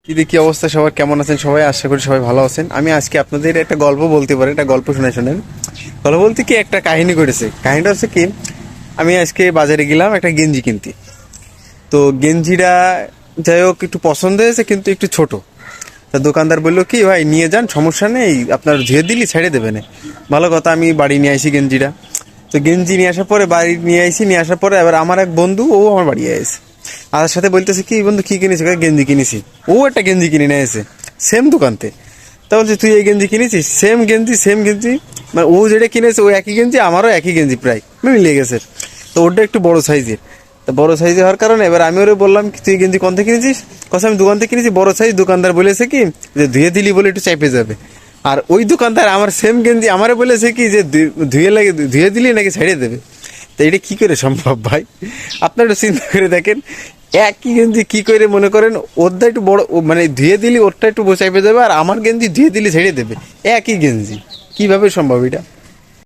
কি অবস্থা সবার, কেমন আছেন সবাই? আশা করি সবাই ভালো আছেন। আমি আজকে আপনাদের একটা গল্প বলতে পারি, একটা গল্প শোনেন। গল্প বলতে কি, একটা কাহিনী করেছে। কাহিনীটা হচ্ছে কি, আমি আজকে বাজারে গেলাম একটা গেঞ্জি কিনতে। তো গেঞ্জিটা যাই হোক একটু পছন্দ হয়েছে, কিন্তু একটু ছোট। তা দোকানদার বললো কি, ভাই নিয়ে যান, সমস্যা নেই, আপনার ধুয়ে দিলি ছেড়ে দেবে না। ভালো কথা, আমি বাড়ি নিয়ে আসি গেঞ্জিটা। তো গেঞ্জি নিয়ে আসার পরে বাড়ি নিয়ে আসার পরে এবার আমার এক বন্ধু, ও আমার বাড়ি এসে আর সাথে বলতেছে কি, বন্ধু কি কিনেছি? গেঞ্জি কিনেছি। ও একটা গেঞ্জি কিনে নিয়ে এসে সেম দোকানতে। তা বলছে, তুই এই গেঞ্জি কিনেছিস? সেম গেঞ্জি, মানে ও যেটা কিনেছে ও একই গেঞ্জি, আমারও একই গেঞ্জি, প্রায় মিলে গেছে। তো ওটা একটু বড় সাইজের। তো বড় সাইজে হওয়ার কারণে এবার আমি ওরে বললাম কি, তুই গেঞ্জি কোন থেকে কিনেছিস? কথা, আমি দোকান থেকে কিনেছি, বড় সাইজ। দোকানদার বলেছে কি যে ধুয়ে দিলি বলে একটু চাপে যাবে। আর ওই দোকানদার আমার সেম গেঞ্জি আমারে বলেছে কি যে ধুয়ে দিলি নাকি ছেড়ে দেবে। তো এটা কি করে সম্ভব ভাই? আপনারা একটু চিন্তা করে দেখেন, একই গেঞ্জি কি করে মনে করেন ওরটা একটু বড়, মানে ধুয়ে দিলি ওরটা একটু চাপে যাবে, আর আমার গেঞ্জি ধুয়ে দিলি ছেড়ে দেবে। একই গেঞ্জি, কিভাবে সম্ভব এটা?